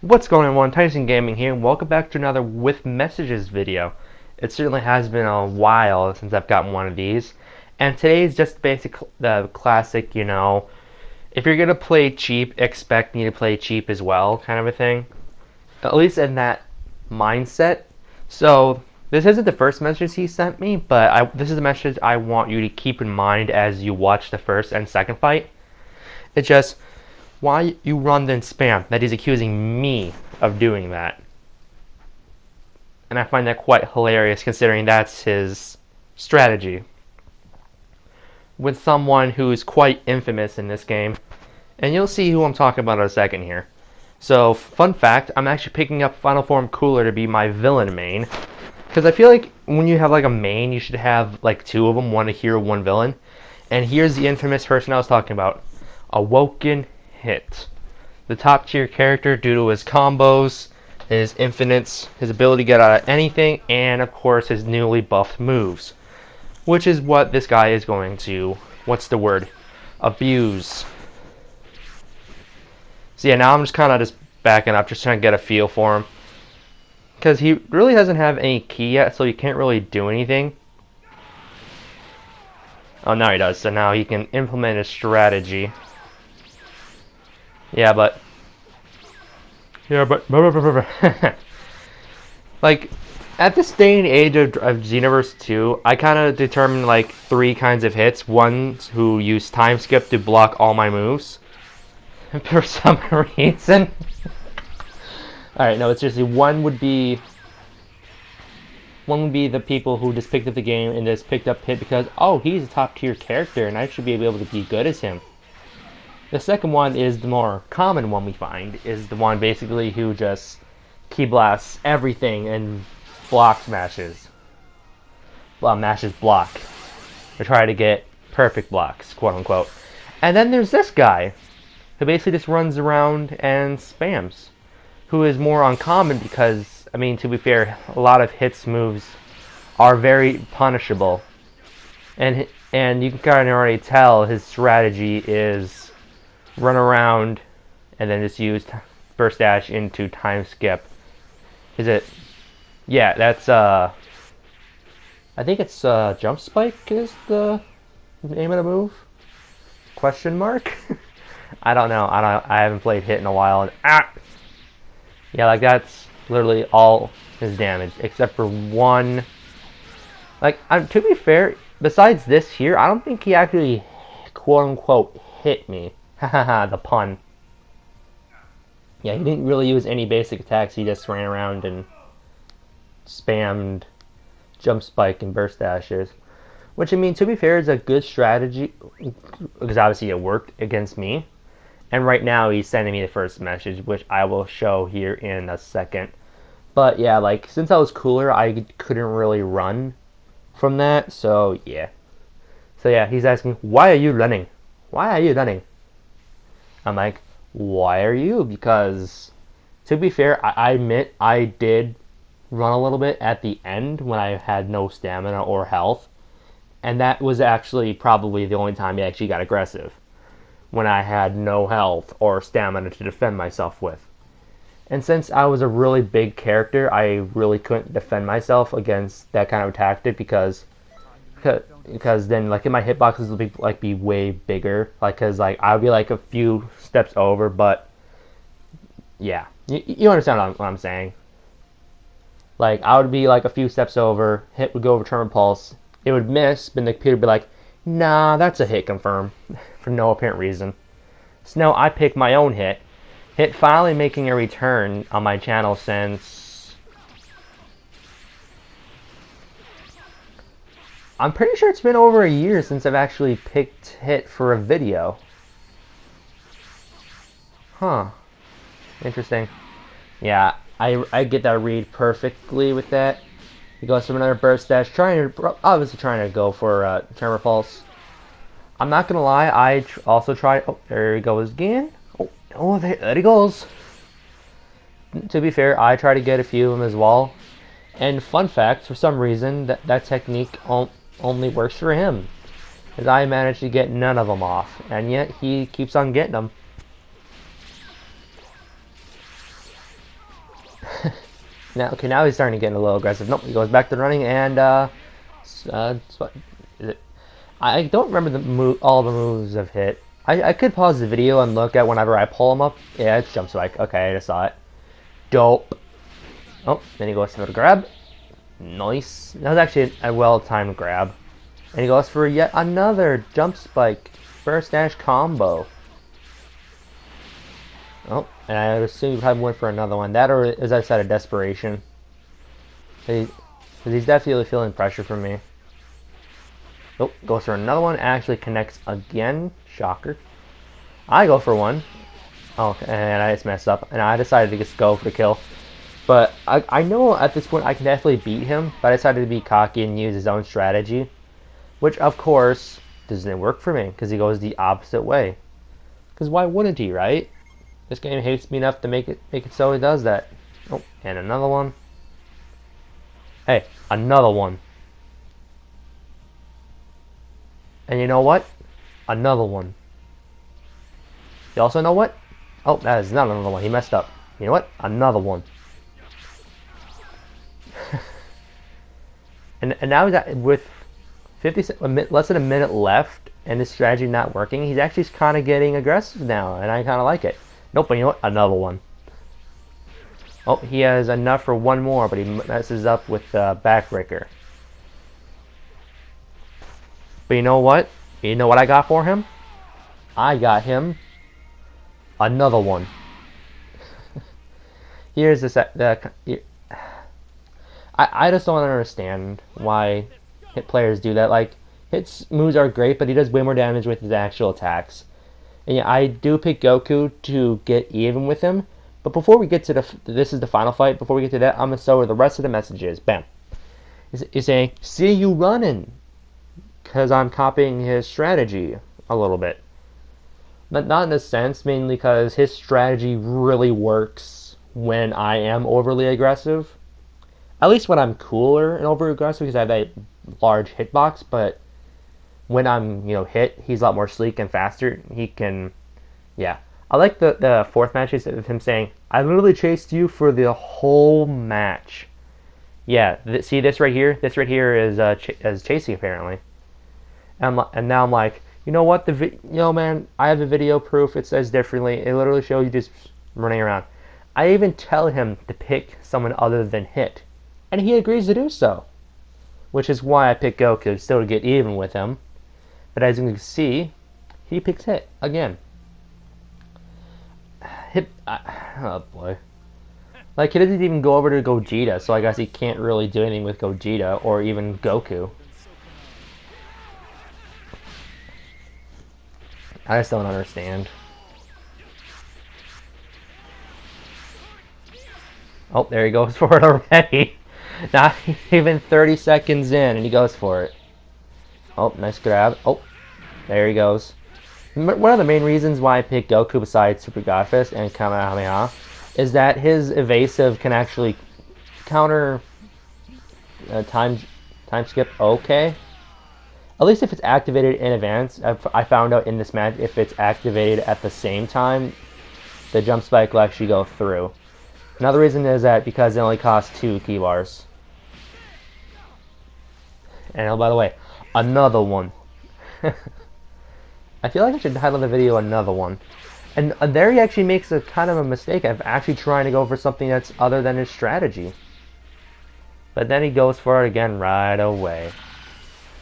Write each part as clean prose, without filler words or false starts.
What's going on, Tyson Gaming here, and welcome back to another With Messages video. It certainly has been a while since I've gotten one of these, and today is just the classic, if you're gonna play cheap, expect me to play cheap as well, kind of a thing. At least in that mindset. So, this isn't the first message he sent me, but this is a message I want you to keep in mind as you watch the first and second fight. It's just, why you run then spam, that he's accusing me of doing that. And I find that quite hilarious considering that's his strategy. With someone who is quite infamous in this game. And you'll see who I'm talking about in a second here. So, fun fact, I'm actually picking up Final Form Cooler to be my villain main. Because I feel like when you have like a main, you should have like two of them, one a hero, one villain. And here's the infamous person I was talking about. Awoken Hit. The top tier character due to his combos, his infinites, his ability to get out of anything, and of course his newly buffed moves. Which is what this guy is going to, abuse. So yeah, now I'm just kind of backing up, just trying to get a feel for him. Because he really doesn't have any key yet, so he can't really do anything. Oh, now he does, so now he can implement his strategy. But like at this day and age of Xenoverse 2, I kind of determined like three kinds of hits. One who use time skip to block all my moves for some reason. Alright, no, it's seriously, one would be the people who just picked up the game and just picked up Hit because, oh, he's a top tier character and I should be able to be good as him. The second one is the more common one we find, is the one basically who just key blasts everything and block mashes. Well, mashes block. Or try to get perfect blocks, quote unquote. And then there's this guy, who basically just runs around and spams. Who is more uncommon because, I mean, to be fair, a lot of Hit's moves are very punishable. And you can kind of already tell his strategy is run around and then just use burst dash into time skip. Is it? Yeah, that's I think it's jump spike is the name of the move? Question mark? I don't know. I haven't played Hit in a while and yeah, like that's literally all his damage except for one. Like, to be fair, besides this here, I don't think he actually quote unquote hit me. Hahaha, the pun. Yeah, he didn't really use any basic attacks, he just ran around and spammed jump spike and burst dashes. Which, I mean, to be fair, is a good strategy, because obviously it worked against me. And right now he's sending me the first message, which I will show here in a second. But yeah, like, since I was cooler, I couldn't really run from that, so yeah. So yeah, he's asking, why are you running? Why are you running? I'm like, why are you? Because, to be fair, I admit I did run a little bit at the end when I had no stamina or health. And that was actually probably the only time I actually got aggressive. When I had no health or stamina to defend myself with. And since I was a really big character, I really couldn't defend myself against that kind of tactic because then like my hitboxes would be way bigger, like because like I would be like a few steps over, but yeah, you understand what I'm saying. Like I would be like a few steps over, Hit would go over turn repulse, it would miss, but the computer would be like, nah, that's a hit confirm for no apparent reason. So now I pick my own Hit finally making a return on my channel since I'm pretty sure it's been over a year since I've actually picked Hit for a video. Huh. Interesting. Yeah, I get that read perfectly with that. He goes for another burst dash, obviously trying to go for turn repulse. I'm not gonna lie, I also tried. Oh, there he goes again. Oh, there he goes. To be fair, I try to get a few of them as well. And fun fact, for some reason, that technique only works for him. Because I managed to get none of them off. And yet, he keeps on getting them. Now, okay, now he's starting to get a little aggressive. Nope, he goes back to running and is it? I don't remember all the moves I've hit. I could pause the video and look at whenever I pull him up. Yeah, it's jump spike. Okay, I just saw it. Dope. Oh, then he goes for the grab. Nice. That was actually a well-timed grab. And he goes for yet another jump spike. First dash combo. Oh, and I assume he probably went for another one. That, or as I said, a desperation. Because he's definitely feeling pressure from me. Oh, goes for another one. Actually connects again. Shocker. I go for one. Oh, and I just messed up. And I decided to just go for the kill. But I know at this point I can definitely beat him. But I decided to be cocky and use his own strategy. Which, of course, doesn't work for me. Because he goes the opposite way. Because why wouldn't he, right? This game hates me enough to make it so he does that. Oh, and another one. Hey, another one. And you know what? Another one. You also know what? Oh, that is not another one. He messed up. You know what? Another one. and now that with less than a minute left and this strategy not working, he's actually kind of getting aggressive now, and I kind of like it. Nope, but you know what? Another one. Oh, he has enough for one more, but he messes up with the backbreaker. But you know what? You know what I got for him? I got him another one. Here's I just don't understand why hit players do that. Like, hits moves are great, but he does way more damage with his actual attacks. And yeah, I do pick Goku to get even with him. But before we get to this is the final fight. Before we get to that, I'm gonna start with the rest of the messages. Bam. He's saying, "See you running," because I'm copying his strategy a little bit. But not in a sense, mainly because his strategy really works when I am overly aggressive. At least when I'm cooler and over aggressive, because I have that large hitbox. But when I'm, hit, he's a lot more sleek and faster. He can, yeah. I like the fourth match of him saying, "I literally chased you for the whole match." Yeah, see this right here? This right here is chasing apparently. And now I'm like, you know what? Man, I have the video proof. It says differently. It literally shows you just running around. I even tell him to pick someone other than Hit, and he agrees to do so. Which is why I pick Goku, still to get even with him. But as you can see, he picks Hit again. Oh boy. Like, he doesn't even go over to Gogeta, so I guess he can't really do anything with Gogeta or even Goku. I just don't understand. Oh, there he goes for it already. Not even 30 seconds in, and he goes for it. Oh, nice grab. Oh, there he goes. One of the main reasons why I picked Goku besides Super Godfist and Kamehameha is that his evasive can actually counter time skip okay. At least if it's activated in advance. I found out in this match if it's activated at the same time, the jump spike will actually go through. Another reason is that because it only costs 2 key bars. And oh, by the way, another one. I feel like I should title the video "Another One." And there he actually makes a kind of a mistake of actually trying to go for something that's other than his strategy. But then he goes for it again right away.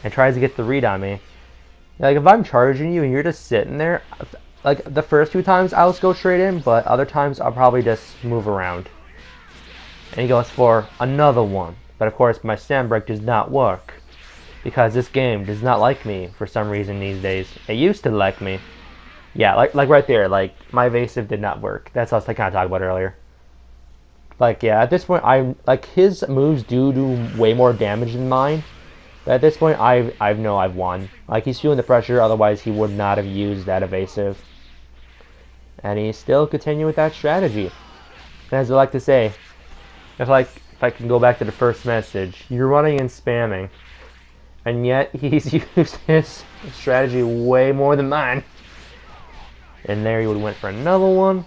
And tries to get the read on me. Like, if I'm charging you and you're just sitting there, like, the first 2 times I'll just go straight in, but other times I'll probably just move around. And he goes for another one. But of course, my stand break does not work. Because this game does not like me for some reason these days. It used to like me. Yeah, like right there, like, my evasive did not work. That's what I was kind of talking about earlier. Like, yeah, at this point, his moves do way more damage than mine. But at this point, I know I've won. Like, he's feeling the pressure, otherwise he would not have used that evasive. And he's still continuing with that strategy. And as I like to say, if I can go back to the first message, you're running and spamming. And yet, he's used his strategy way more than mine. And there he would went for another one.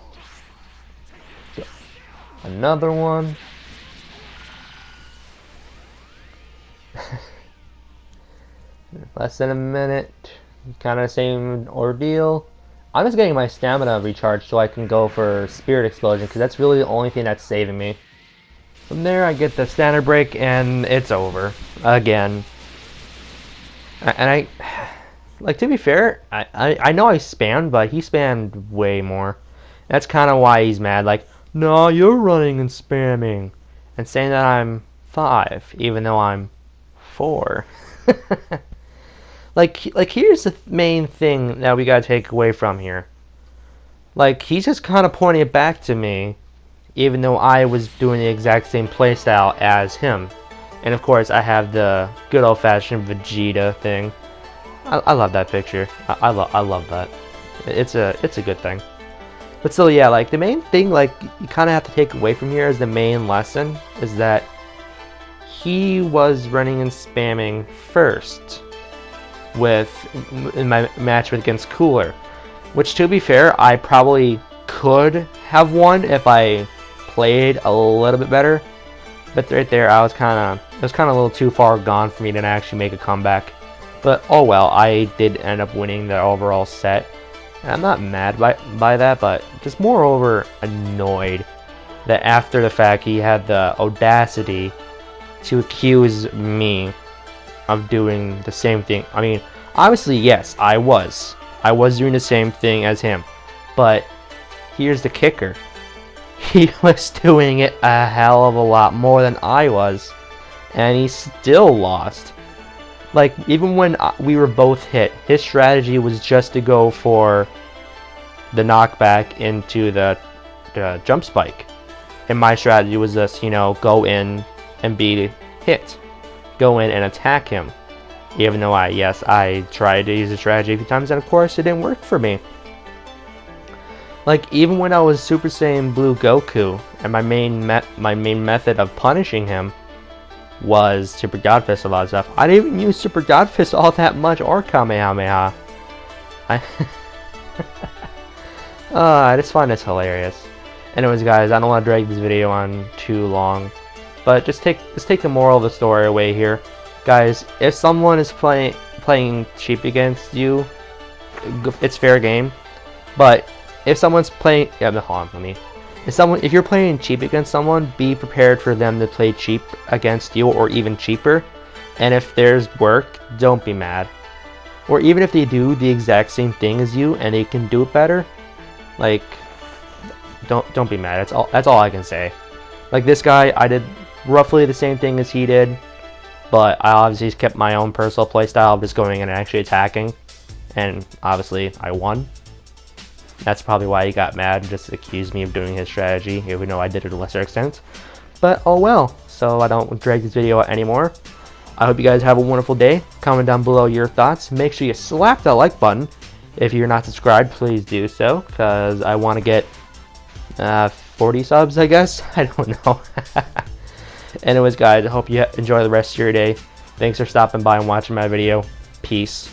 Another one. Less than a minute. Kind of the same ordeal. I'm just getting my stamina recharged so I can go for Spirit Explosion, because that's really the only thing that's saving me. From there, I get the standard break, and it's over. Again. And I... Like, to be fair, I know I spammed, but he spammed way more. That's kind of why he's mad. Like, no, you're running and spamming. And saying that I'm 5, even though I'm 4. Like here's the main thing that we gotta take away from here. Like, he's just kind of pointing it back to me, even though I was doing the exact same playstyle as him. And of course, I have the good old-fashioned Vegeta thing. I love that picture. I love that. It's a good thing. But still, yeah, like, the main thing, like, you kind of have to take away from here as the main lesson is that he was running and spamming first in my match against Cooler, which, to be fair, I probably could have won if I played a little bit better. But right there, it was kind of a little too far gone for me to actually make a comeback. But oh well, I did end up winning the overall set. And I'm not mad by that, but just moreover annoyed that after the fact he had the audacity to accuse me of doing the same thing. I mean, obviously, yes, I was doing the same thing as him, but here's the kicker. He was doing it a hell of a lot more than I was, and he still lost. Like, even when we were both hit, his strategy was just to go for the knockback into the jump spike, and my strategy was just, you know, go in and be hit. Go in and attack him. Even though I tried to use the strategy a few times, and of course it didn't work for me. Like, even when I was Super Saiyan Blue Goku, and my main method of punishing him was Super God Fist a lot of stuff, I didn't even use Super God Fist all that much, or Kamehameha. I just find this hilarious. Anyways, guys, I don't want to drag this video on too long, but just take the moral of the story away here. Guys, if someone is playing cheap against you, it's fair game. But if someone's playing, hold on, if you're playing cheap against someone, be prepared for them to play cheap against you, or even cheaper. And if there's work, don't be mad. Or even if they do the exact same thing as you and they can do it better, like, don't be mad. That's all I can say. Like, this guy, I did roughly the same thing as he did, but I obviously kept my own personal playstyle of just going in and actually attacking, and obviously I won. That's probably why he got mad and just accused me of doing his strategy, even though I did it to a lesser extent. But oh well, so I don't drag this video out anymore. I hope you guys have a wonderful day. Comment down below your thoughts. Make sure you slap that like button. If you're not subscribed, please do so, because I want to get 40 subs, I guess. I don't know. Anyways, guys, I hope you enjoy the rest of your day. Thanks for stopping by and watching my video. Peace.